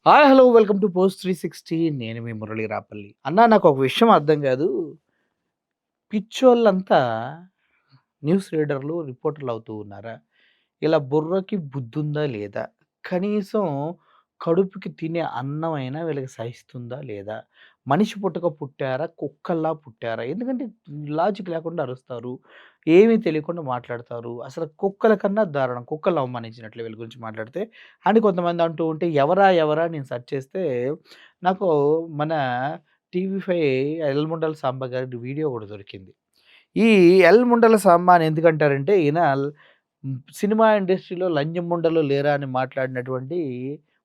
Hi! Hello! Welcome to post 360. నేను మీ మురళి రాపల్లి. అన్నా నాకొక విషయం అర్థం గాదు. పిచ్చోళ్ళంతా న్యూస్ రీడర్‌లు, రిపోర్టర్‌లు అవుతూ ఉన్నారా? ఇలా బుర్రకి బుద్ధుందా లేదా? కనీసం కడుపుకి తినే అన్నమైనా వీళ్ళకి సహిస్తుందా లేదా? మనిషి పుట్టక పుట్టారా? కుక్కల్లా పుట్టారా? ఎందుకంటే లాజిక్ లేకుండా అరుస్తారు. ఏమీ తెలియకుండా మాట్లాడతారు. అసలు కుక్కల కన్నా దారుణం. కుక్కల్ని అవమానించినట్లే వీళ్ళ గురించి మాట్లాడితే అని కొంతమంది అంటూ ఉంటే ఎవరా? ఎవరా? నేను సెర్చ్ చేస్తే నాకు మన టీవీ5 ఎల్‌ముండల సాంబ గారి వీడియో ఒకటి దొరికింది. ఈ ఎల్‌ముండల సాంబ అని ఎందుకంటారంటే ఈయన సినిమా ఇండస్ట్రీలో లంజం ముండలు లేరా అని మాట్లాడినటువంటి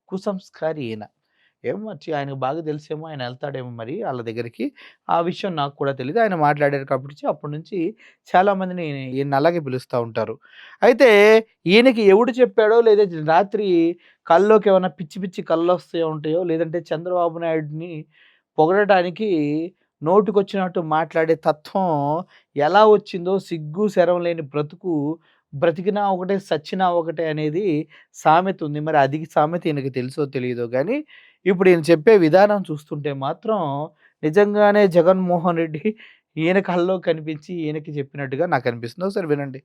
కుసంస్కారి ఈయన. ఏమో మరి ఆయనకు బాగా తెలుసేమో ఆయన ఎళ్తాడేమో మరి ఆళ్ళ దగ్గరికి. ఆ విషయం నాకు కూడా తెలీదు. ఆయన మాట్లాడారు కాబట్టి అప్పటి నుంచి చాలామందిని ఈయన్ని అలాగే పిలుస్తా ఉంటారు. అయితే ఈయనకి ఎవడు చెప్పాడో లేదా రాత్రి కల్లోకి ఏమన్నా పిచ్చి పిచ్చి కళ్ళొస్తూ ఉంటాయో లేదంటే చంద్రబాబు నాయుడిని పొగడటానికి నోటికొచ్చినట్టు మాట్లాడే తత్వం ఎలా వచ్చిందో సిగ్గు, శరం లేని బ్రతుకు బ్రతికినా ఒకటే, సచ్చినా ఒకటే అనేది సామెత ఉంది. మరి అది సామెత ఈయనకి తెలుసో తెలీదో గానీ, ఇప్పుడు ఈయన చెప్పే విధానం చూస్తుంటే మాత్రం నిజంగానే జగన్మోహన్ రెడ్డి ఈయన కల్లో కనిపించి ఈయనకి చెప్పినట్టుగా నాకనిపిస్తుంది. ఒకసారి వినండి.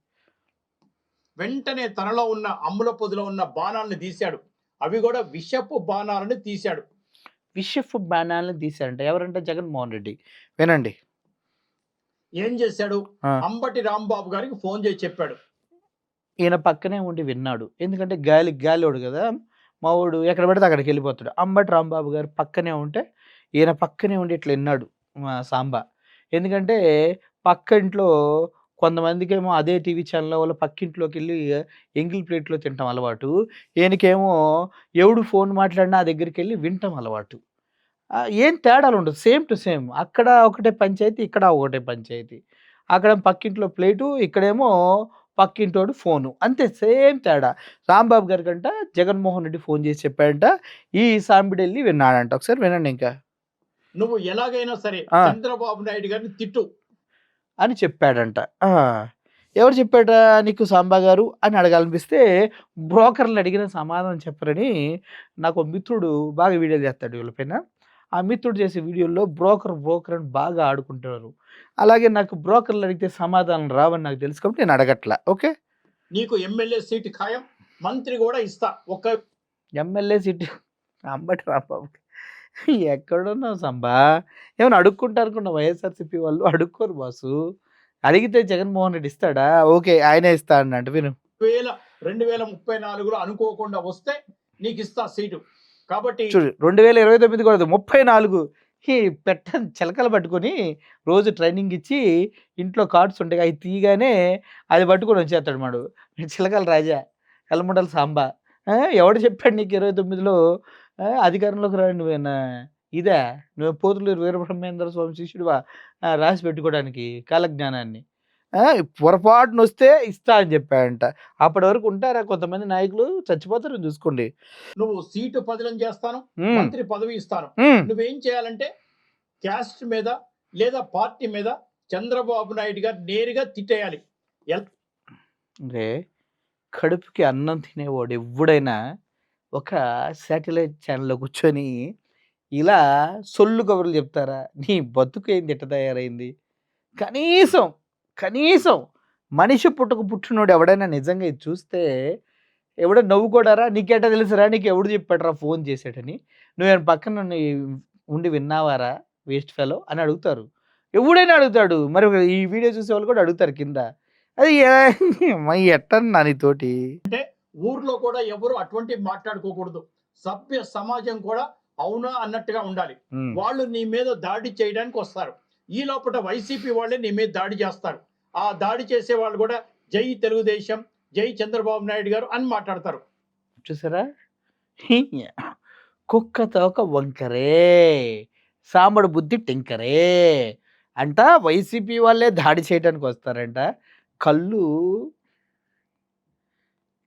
వెంటనే తనలో ఉన్న అమ్ముల పొదిలో ఉన్న బాణాల్ని తీశాడు. అవి గూడా విషపు బాణాలని తీశాడు. విషపు బాణాలను తీశారంట. ఎవరంటే జగన్మోహన్ రెడ్డి. వినండి. ఏం చేశాడు? ఆ! అంబటి రాంబాబు గారికి ఫోన్ చేసి చెప్పాడు. ఈయన పక్కనే ఉండి విన్నాడు. ఎందుకంటే గాలోడు గదా! మావోడు ఎక్కడ పడితే అక్కడికెళ్ళిపోతాడు. అంబటి రాంబాబు గారు పక్కనే ఉంటే, ఈయన పక్కనే ఉండి ఇట్లా ఇన్నాడు సాంబ. ఎందుకంటే పక్క ఇంట్లో కొంతమందికేమో అదే టీవీ ఛానెల్ వాళ్ళ పక్కింట్లోకెళ్ళి ఎంగిల్ ప్లేట్‌లో తినటం అలవాటు. ఈయనకేమో ఎవడు ఫోన్ మాట్లాడినా ఆ దగ్గరికెళ్ళి వినటం అలవాటు. ఏం తేడాలుండదు. Same to same. అక్కడ ఒకటే పంచాయతీ, ఇక్కడ ఒకటే పంచాయతీ. అక్కడ పక్కింట్లో ప్లేటు, ఇక్కడేమో పక్కింటోడు ఫోను. అంతే సేమ్ తేడా. రాంబాబు గారికంట జగన్మోహన్ రెడ్డి ఫోను చేసి చెప్పాడంట. ఈ సాంబిడెళ్లి విన్నాడంట. ఒకసారి వినండి ఇంకా. నువ్వు ఎలాగైనా సరే ఆ! చంద్రబాబు నాయుడు గారిని తిట్టు. అని చెప్పాడంట. ఆ! ఎవరు చెప్పాడా నీకు సాంబా గారు అని అడగాలనిపిస్తే, బ్రోకర్‌లని అడిగిన సమాధానం చెప్పరని నాకో మిత్రుడు బాగా వీడియోలు చేస్తాడు వీళ్ళ పైన. ఆ మిత్రుడు చేసే వీడియోల్లో బ్రోకర్ అని బాగా ఆడుకుంటారు. అలాగే నాకు బ్రోకర్‌లు అడిగితే సమాధానం రావని నాకు తెలుసు కాబట్టి నేను అడగట్ల. ఓకే. నీకు ఎమ్మెల్యే సీటు ఖాయం. మంత్రి గూడా ఇస్తా. ఎమ్మెల్యే సీటు అంబటి రాంబాబుకి. ఎక్కడున్నావు సంబా? ఏమన్నా అడుక్కుంటా అనుకున్నావా వైఎస్ఆర్‌సీపీ వాళ్ళు? అడుక్కోరు బాసు. అడిగితే జగన్మోహన్ రెడ్డి ఇస్తాడా? ఓకే. ఆయనే ఇస్తా అన్నాడు విను. 2034లో అనుకోకుండా వస్తే నీకిస్తా సీటు. కాబట్టి చూడు 2029 కాదు 34 ఈ పెట్టని చిలకలు పట్టుకొని రోజు ట్రైనింగ్ ఇచ్చి ఇంట్లో కార్డ్స్ ఉంటాయి. అయి తీయగానే అది పట్టుకొని వచ్చేస్తాడు వాడు. చిలకల రాజా, ఎల్లమండల సాంబ. ఎవడు చెప్పాడు నీకు 29లో అధికారంలోకి రాని నువ్వేనా ఇదా? నువ్వు పోతులూరు వీరబ్రహ్మేంద్ర స్వామి శిష్యుడివా? రాసి పెట్టుకోవడానికి కాలజ్ఞానాన్ని. పొరపాటునొస్తే ఇస్తా అని చెప్పాడంట. అప్పటి వరకు ఉంటారా కొంతమంది నాయకులు చచ్చిపోతారని చూసుకోండి. నువ్వు సీటు పదిలం చేస్తాను. హ్మ్. మంత్రి పదవి ఇస్తాను. హ్మ్. నువ్వేం చేయాలంటే క్యాస్ట్ మీద లేదా పార్టీ మీద చంద్రబాబు నాయుడు గారు నేరుగా తిట్టేయాలి. అంటే కడుపుకి అన్నం తినేవాడు ఎవ్వుడైనా ఒక శాటిలైట్ ఛానెల్‌లో కూర్చొని ఇలా సొల్లు కబుర్లు చెప్తారా? నీ బతుకు ఏంది ఎట్ట తయారైంది? కనీసం, కనీసం మనిషి పుట్టక పుట్టినోడు ఎవడైనా నిజంగా ఇది చూస్తే ఎవడైనా నవ్వుకోడారా? నీకెట్టా తెలుసురా? నీకెవడు చెప్పాడురా ఫోన్ చేసాడని? నువ్వేమైనా పక్కన ఉండి విన్నావారా వేస్ట్ ఫెలో అని అడుగుతారు. ఎవడైనా అడుగుతాడు. మరి ఈ వీడియో చూసేవాళ్ళు కూడా అడుగుతారు కింద. అది ఎట్టన్నా నీతోటి? ఊర్లో కూడా ఎవరు అటువంటివి మాట్లాడుకోకూడదు. సభ్య సమాజం కూడా అవునా అన్నట్టుగా ఉండాలి. హ్మ్. వాళ్ళు నీ మీద దాడి చేయడానికి వస్తారు. ఈ లోపట వైసీపీ వాళ్ళే నీ మీద దాడి చేస్తారు. ఆ దాడి చేసే వాళ్ళు కూడా జై తెలుగుదేశం, జై చంద్రబాబు నాయుడు గారు అని మాట్లాడతారు. చూసారా? కుక్క తోక వంకరే, సాంబడు బుద్ధి టింకరే అంట వైసీపీ వాళ్ళే దాడి చేయడానికి వస్తారంట. కళ్ళు,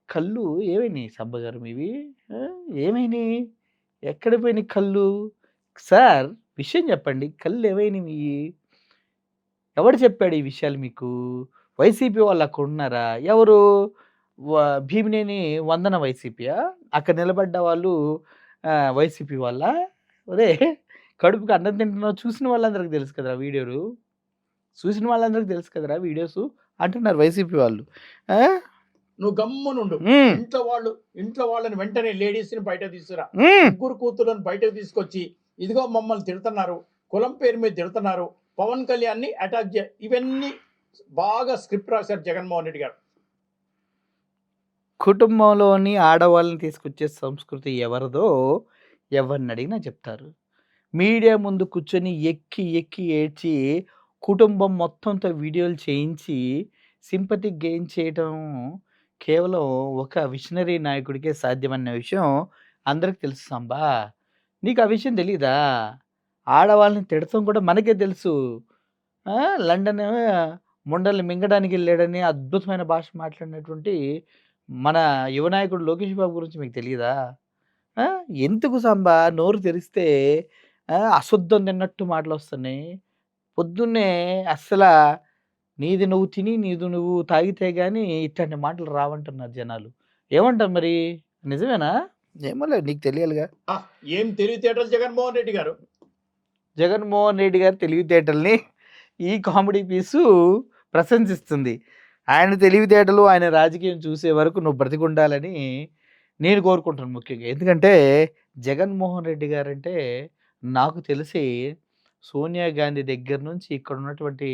కళ్ళు ఏమైనాయి సబ్బగారు మీవి? ఆ! ఏమైనాయి? ఎక్కడ పోయినాయి కళ్ళు? సార్ విషయం చెప్పండి. కళ్ళు ఏమైనాయి మీయి? ఎవడు చెప్పాడు ఈ విషయాలు మీకు? వైసీపీ వాళ్ళు అక్కడున్నారా? ఎవరు? వ భీమినేని వందన వైసీపీయా? అక్కడ నిలబడ్డ వాళ్ళు వైసీపీ వాళ్ళా? ఒరేయ్! కడుపుకి అన్నం తింటున్నావు చూసిన వాళ్ళందరికి తెలుసు కదరా వీడియోలు. చూసిన వాళ్ళందరికి తెలుసు కదరా వీడియోసు అంటున్నారు వైసీపీ వాళ్ళు. ఆ! నువ్వు గమ్మునుండు. హ్మ్. ఇంట్లో వాళ్ళని వెంటనే లేడీస్‌ని బయటకు తీసుకురా. హ్మ్. ముగ్గురు కూతుర్లను బయటకు తీసుకొచ్చి, ఇదిగో మమ్మల్ని తిడుతున్నారు. కులం పేరు మీద తిడుతున్నారు. పవన్ కళ్యాణ్‌ని అటాక్ ఇవన్నీ బాగా స్క్రిప్ట్ రాశారు జగన్మోహన్ రెడ్డి గారు. కుటుంబంలోని ఆడవాళ్ళని తీసుకొచ్చే సంస్కృతి ఎవరిదో ఎవరినడిగినా చెప్తారు. మీడియా ముందు కూర్చొని ఎక్కి, ఎక్కి ఏడ్చి కుటుంబం మొత్తంతో వీడియోలు చేయించి సింపతి గెయిన్ చేయటం కేవలం ఒక విషనరీ నాయకుడికే సాధ్యమన్న విషయం అందరికి తెలుసు సంబా. నీకు ఆ విషయం తెలీదా? ఆడవాళ్ళని తిడతం కూడా మనకే తెలుసు. ఆ! లండన్ ముండల్ని మింగడానికెళ్ళాడని అద్భుతమైన భాష మాట్లాడినటువంటి మన యువ నాయకుడు లోకేష్ బాబు గురించి మీకు తెలీదా? ఆ! ఎందుకు సంబా నోరు తెరిస్తే అశుద్ధం తిన్నట్టు మాటలొస్తున్నాయి. పొద్దున్నే అస్సలా నీది నువ్వు తిని, నీది నువ్వు తాగితే గాని ఇట్లాంటి మాటలు రావంటున్నారు జనాలు. ఏమంటావు మరి? నిజమేనా? ఏమోలే నీకు తెలియాలిగా. ఏం తెలివితేటలు జగన్మోహన్ రెడ్డి గారు. జగన్మోహన్ రెడ్డి గారి తెలివితేటల్ని ఈ కామెడీ పీసు ప్రశంసిస్తుంది. ఆయన తెలివితేటలు, ఆయన రాజకీయం చూసే వరకు నువ్వు బ్రతికుండాలని నేను కోరుకుంటున్నాను ముఖ్యంగా. ఎందుకంటే జగన్మోహన్ రెడ్డి గారంటే నాకు తెలిసి సోనియా గాంధీ దగ్గర నుంచి ఇక్కడ ఉన్నటువంటి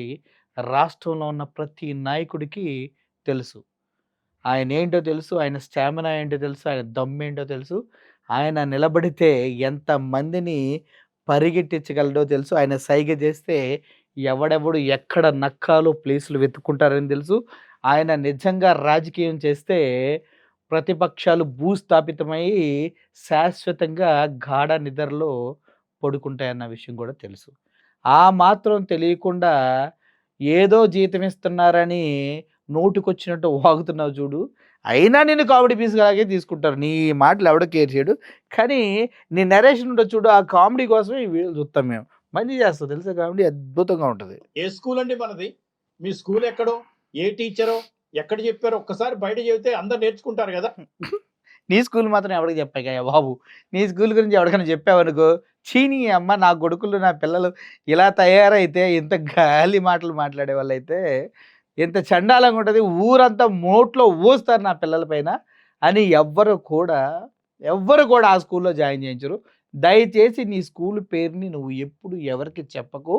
రాష్ట్రంలో ఉన్న ప్రతి నాయకుడికి తెలుసు. ఆయనేంటో తెలుసు. ఆయన స్టామినా ఏంటో తెలుసు. ఆయన దమ్మేంటో తెలుసు. ఆయన నిలబడితే ఎంతమందిని పరిగెట్టించగలడో తెలుసు. ఆయన సైగ చేస్తే ఎవడెవడు ఎక్కడ నక్కాలో ప్లేసులు వెతుక్కుంటారని తెలుసు. ఆయన నిజంగా రాజకీయం చేస్తే ప్రతిపక్షాలు భూస్థాపితమై శాశ్వతంగా గాఢ నిద్రలో పడుకుంటాయన్న విషయం కూడా తెలుసు. ఆ మాత్రం తెలియకుండా ఏదో జీతం ఇస్తున్నారని నోటికొచ్చినట్టు వాగుతున్నావు చూడు. అయినా నిన్ను కామెడీ పీస్‌లాగే తీసుకుంటారు. నీ మాటలు ఎవడు కేర్ చేయడు. కానీ నీ నరేషన్ ఉంటది చూడు ఆ కామెడీ కోసమే ఈ వీడియోలు చూస్తాం మేము. మంచిగా చేస్తావు తెలుసా కామెడీ అద్భుతంగా ఉంటది. ఏ స్కూల్ అండి మనది? మీ స్కూల్ ఎక్కడో? ఏ టీచరో? ఎక్కడ చెప్పారో ఒక్కసారి బయట చెబితే అందరూ నేర్చుకుంటారు గదా! నీ స్కూల్ మాత్రం ఎవడికి చెప్పాకయ్యా బాబు. నీ స్కూల్ గురించి ఎవడికైనా చెప్పావనుకో, ఛీ! నీ అమ్మ నా కొడుకులు, నా పిల్లలు ఇలా తయారైతే ఇంత గాలి మాటలు మాట్లాడేవాళ్ళైతే ఎంత చండాలంగా ఉంటది. ఊరంతా మోట్లో ఊస్తారు నా పిల్లల పైన అని ఎవ్వరు కూడా ఆ స్కూల్‌లో జాయిన్ చేయించరు. దయచేసి నీ స్కూల్ పేరుని నువ్వు ఎప్పుడు ఎవరికీ చెప్పకు.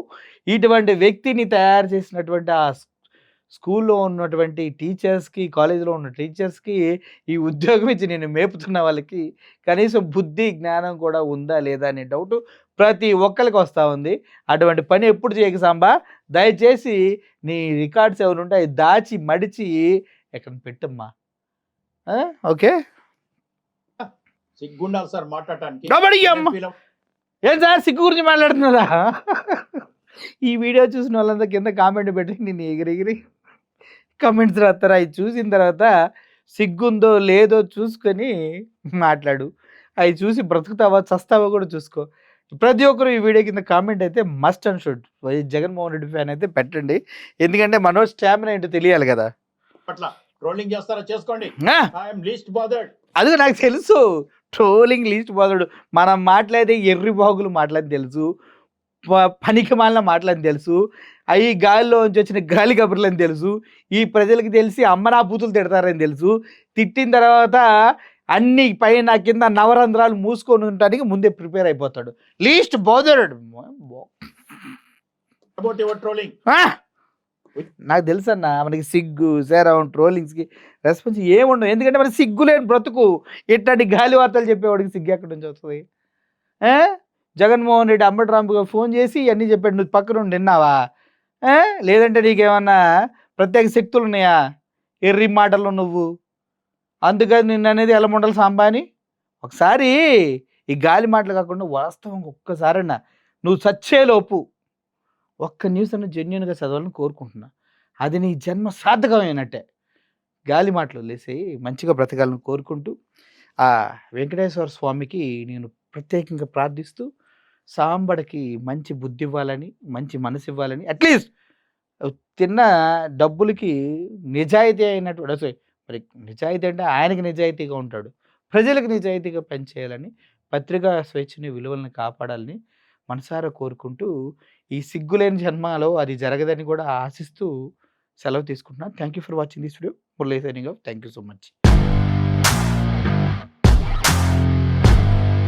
ఇటువంటి వ్యక్తిని తయారు చేసినటువంటి ఆ స్కూల్‌లో ఉన్నటువంటి టీచర్స్‌కి, కాలేజీలో ఉన్న టీచర్స్‌కి, ఈ ఉద్యోగం ఇచ్చి నిన్ను మేపుతున్న వాళ్ళకి కనీసం బుద్ధి, జ్ఞానం కూడా ఉందా లేదా అనే డౌటు ప్రతి ఒక్కళ్ళకి వస్తా ఉంది. అటువంటి పని ఎప్పుడు చేయకు సాంబా. దయచేసి నీ రికార్డ్స్ ఏమైనా ఉంటే అవి దాచి, మడిచి ఎక్కడన పెట్టమ్మా. ఆ! ఓకే. సిగ్గుండాలి సార్ మాట్లాడటానికి. కబడ్డీ అమ్మ! ఏం సార్ సిగ్గు గురించి మాట్లాడుతున్నారా? ఈ వీడియో చూసిన వాళ్ళంతా కింద కామెంట్ పెట్టి నిన్ను ఎగిరెగిరి కామెంట్స్ రాస్తారా? అయి చూసిన తర్వాత సిగ్గుందో లేదో చూసుకొని మాట్లాడు. అయి చూసి బ్రతుకుతావా, చస్తావా కూడా చూసుకో. ప్రతి ఒక్కరు ఈ వీడియో కింద కామెంట్ అయితే must and should. Jaganmohan Reddy fan అయితే పెట్టండి. ఎందుకంటే మనోడి స్టామినా ఏంటో తెలియాలి కదా! అట్లా ట్రోలింగ్ చేస్తారా చేసుకోండి. ఆ! I am least bothered. అది నాకు తెలుసు. ట్రోలింగ్ లీస్ట్ బాధుడు. మనం మాట్లాడే ఎర్రి బాగులు మాటలని తెలుసు. పనికిమాలిన మాటలని తెలుసు. అయి గాలిలోంచి వచ్చిన గాలి కబుర్లని తెలుసు. ఈ ప్రజలకి తెలిసి అమ్మ నా బూతులు తిడతారని తెలుసు. తిట్టిన తర్వాత అన్ని పైన కింద నవరంధ్రాలు మూసుకొని ఉండటానికి ముందే ప్రిపేర్ అయిపోతాడు. Least bothered. About your trolling. నాకు తెలుసన్నా మనకి సిగ్గు, శరం, ట్రోలింగ్స్‌కి రెస్పాన్స్ ఏముండవు. ఎందుకంటే మనకి సిగ్గు లేని బ్రతుకు. ఇట్లాంటి గాలి వార్తలు చెప్పేవాడికి సిగ్గు ఎక్కడి నుంచి వస్తది? జగన్మోహన్ రెడ్డి అంబటి రాంబాబు గారు ఫోన్ చేసి ఇయన్నీ చెప్పాడు. నువ్వు పక్కనుండి విన్నావా? లేదంటే నీకేమన్నా ప్రత్యేక శక్తులు ఉన్నాయా? ఎర్రి మాటలు నువ్వు. అందుకని నిన్ననేది ఎల్లమండల సాంబా అని. ఒకసారి ఈ గాలి మాటలు కాకుండా వాస్తవంగా ఒక్కసారన్నా నువ్వు చచ్చేలోపు ఒక్క న్యూస్ అన్న జెన్యూన్‌గా చదవాలని కోరుకుంటున్నా. అది నీ జన్మ సార్థకమైనట్టే. గాలి మాటలు వదిలేసేయి. మంచిగా బ్రతకాలని కోరుకుంటూ, ఆ వెంకటేశ్వర స్వామికి నేను ప్రత్యేకంగా ప్రార్థిస్తూ, సాంబడికి మంచి బుద్ధి ఇవ్వాలని, మంచి మనసు ఇవ్వాలని, అట్‌లీస్ట్ తిన్న డబ్బులకి నిజాయితీ అయినటువంటి మరి నిజాయితీ అంటే ఆయనకి నిజాయితీగా ఉంటాడు. ప్రజలకు నిజాయితీగా పనిచేయాలని పత్రికా స్వేచ్ఛని, విలువలను కాపాడాలని మనసారా కోరుకుంటూ, ఈ సిగ్గులేని జన్మలో అది జరగదని కూడా ఆశిస్తూ సెలవు తీసుకుంటున్నాను. Thank you for watching this video. Murali signing off. Thank you so much.